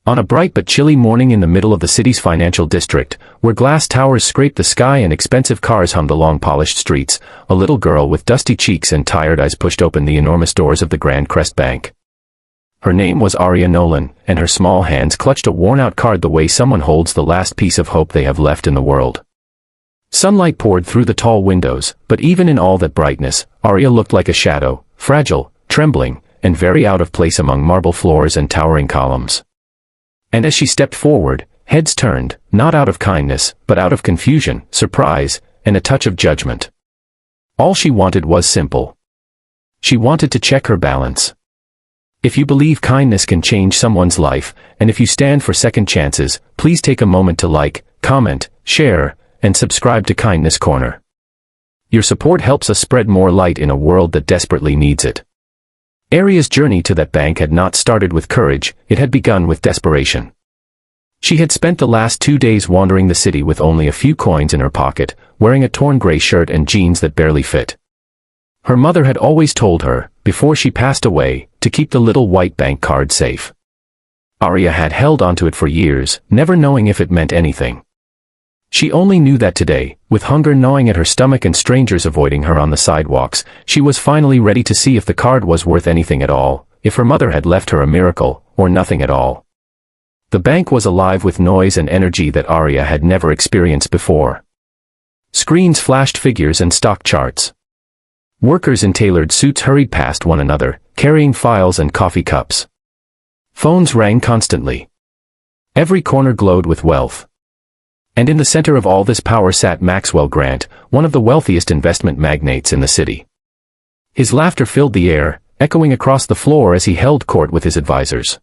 On a bright but chilly morning in the middle of the city's financial district, where glass towers scraped the sky and expensive cars hummed along polished streets, a little girl with dusty cheeks and tired eyes pushed open the enormous doors of the Grand Crest Bank. Her name was Aria Nolan, and her small hands clutched a worn-out card the way someone holds the last piece of hope they have left in the world. Sunlight poured through the tall windows, but even in all that brightness, Aria looked like a shadow, fragile, trembling, and very out of place among marble floors and towering columns. And as she stepped forward, heads turned, not out of kindness, but out of confusion, surprise, and a touch of judgment. All she wanted was simple. She wanted to check her balance. If you believe kindness can change someone's life, and if you stand for second chances, please take a moment to like, comment, share, and subscribe to Kindness Corner. Your support helps us spread more light in a world that desperately needs it. Aria's journey to that bank had not started with courage, it had begun with desperation. She had spent the last 2 days wandering the city with only a few coins in her pocket, wearing a torn gray shirt and jeans that barely fit. Her mother had always told her, before she passed away, to keep the little white bank card safe. Aria had held onto it for years, never knowing if it meant anything. She only knew that today, with hunger gnawing at her stomach and strangers avoiding her on the sidewalks, she was finally ready to see if the card was worth anything at all, if her mother had left her a miracle, or nothing at all. The bank was alive with noise and energy that Aria had never experienced before. Screens flashed figures and stock charts. Workers in tailored suits hurried past one another, carrying files and coffee cups. Phones rang constantly. Every corner glowed with wealth. And in the center of all this power sat Maxwell Grant, one of the wealthiest investment magnates in the city. His laughter filled the air, echoing across the floor as he held court with his advisors.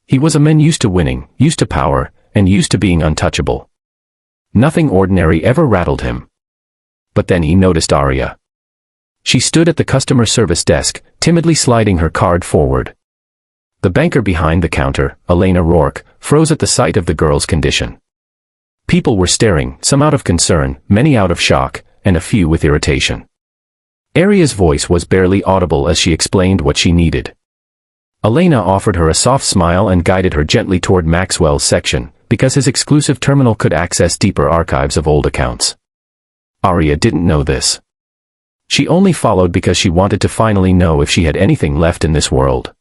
He was a man used to winning, used to power, and used to being untouchable. Nothing ordinary ever rattled him. But then he noticed Aria. She stood at the customer service desk, timidly sliding her card forward. The banker behind the counter, Elena Rourke, froze at the sight of the girl's condition. People were staring, some out of concern, many out of shock, and a few with irritation. Aria's voice was barely audible as she explained what she needed. Elena offered her a soft smile and guided her gently toward Maxwell's section, because his exclusive terminal could access deeper archives of old accounts. Aria didn't know this. She only followed because she wanted to finally know if she had anything left in this world.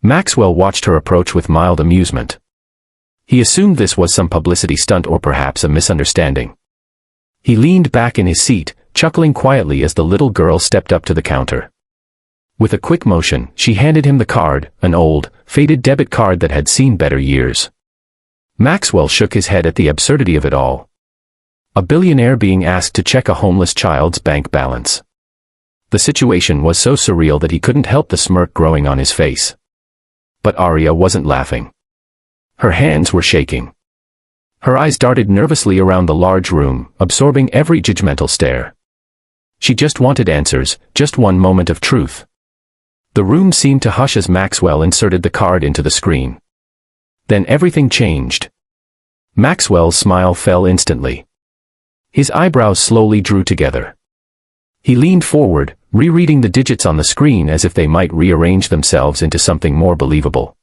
Maxwell watched her approach with mild amusement. He assumed this was some publicity stunt or perhaps a misunderstanding. He leaned back in his seat, chuckling quietly as the little girl stepped up to the counter. With a quick motion, she handed him the card, an old, faded debit card that had seen better years. Maxwell shook his head at the absurdity of it all. A billionaire being asked to check a homeless child's bank balance. The situation was so surreal that he couldn't help the smirk growing on his face. But Aria wasn't laughing. Her hands were shaking. Her eyes darted nervously around the large room, absorbing every judgmental stare. She just wanted answers, just one moment of truth. The room seemed to hush as Maxwell inserted the card into the screen. Then everything changed. Maxwell's smile fell instantly. His eyebrows slowly drew together. He leaned forward, rereading the digits on the screen as if they might rearrange themselves into something more believable.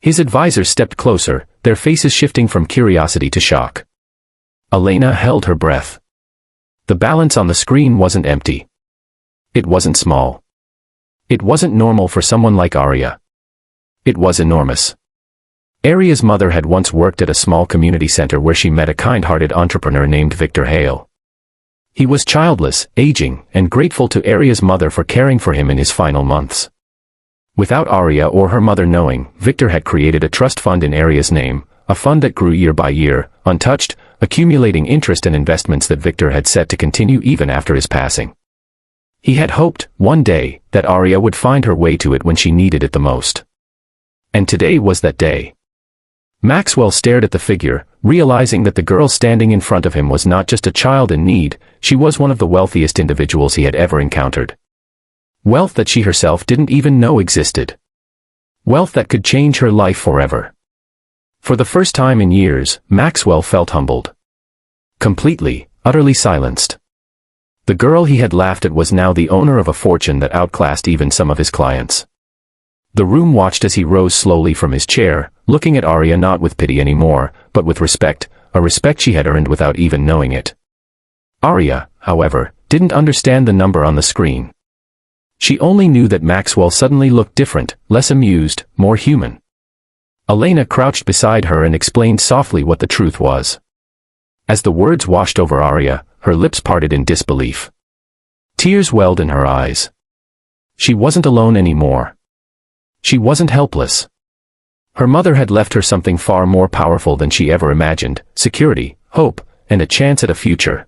His advisors stepped closer, their faces shifting from curiosity to shock. Elena held her breath. The balance on the screen wasn't empty. It wasn't small. It wasn't normal for someone like Aria. It was enormous. Aria's mother had once worked at a small community center where she met a kind-hearted entrepreneur named Victor Hale. He was childless, aging, and grateful to Aria's mother for caring for him in his final months. Without Aria or her mother knowing, Victor had created a trust fund in Aria's name, a fund that grew year by year, untouched, accumulating interest and investments that Victor had set to continue even after his passing. He had hoped, one day, that Aria would find her way to it when she needed it the most. And today was that day. Maxwell stared at the figure, realizing that the girl standing in front of him was not just a child in need, she was one of the wealthiest individuals he had ever encountered. Wealth that she herself didn't even know existed. Wealth that could change her life forever. For the first time in years, Maxwell felt humbled. Completely, utterly silenced. The girl he had laughed at was now the owner of a fortune that outclassed even some of his clients. The room watched as he rose slowly from his chair, looking at Arya not with pity anymore, but with respect, a respect she had earned without even knowing it. Arya, however, didn't understand the number on the screen. She only knew that Maxwell suddenly looked different, less amused, more human. Elena crouched beside her and explained softly what the truth was. As the words washed over Arya, her lips parted in disbelief. Tears welled in her eyes. She wasn't alone anymore. She wasn't helpless. Her mother had left her something far more powerful than she ever imagined: security, hope, and a chance at a future.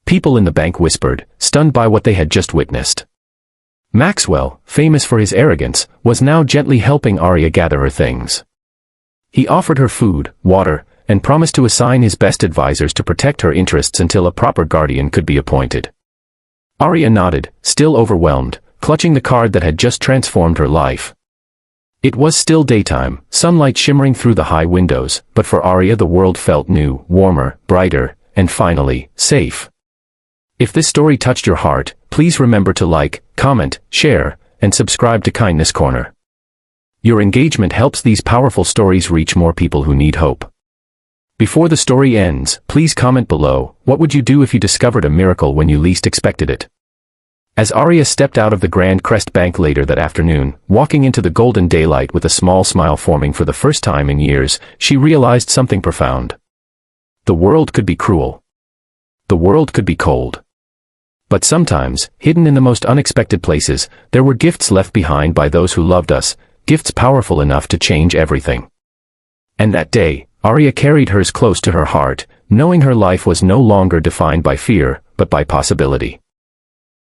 People in the bank whispered, stunned by what they had just witnessed. Maxwell, famous for his arrogance, was now gently helping Arya gather her things. He offered her food, water, and promised to assign his best advisors to protect her interests until a proper guardian could be appointed. Arya nodded, still overwhelmed, clutching the card that had just transformed her life. It was still daytime, sunlight shimmering through the high windows, but for Arya the world felt new, warmer, brighter, and finally, safe. If this story touched your heart, please remember to like, comment, share, and subscribe to Kindness Corner. Your engagement helps these powerful stories reach more people who need hope. Before the story ends, please comment below, what would you do if you discovered a miracle when you least expected it? As Arya stepped out of the Grand Crest Bank later that afternoon, walking into the golden daylight with a small smile forming for the first time in years, she realized something profound. The world could be cruel. The world could be cold. But sometimes, hidden in the most unexpected places, there were gifts left behind by those who loved us, gifts powerful enough to change everything. And that day, Arya carried hers close to her heart, knowing her life was no longer defined by fear, but by possibility.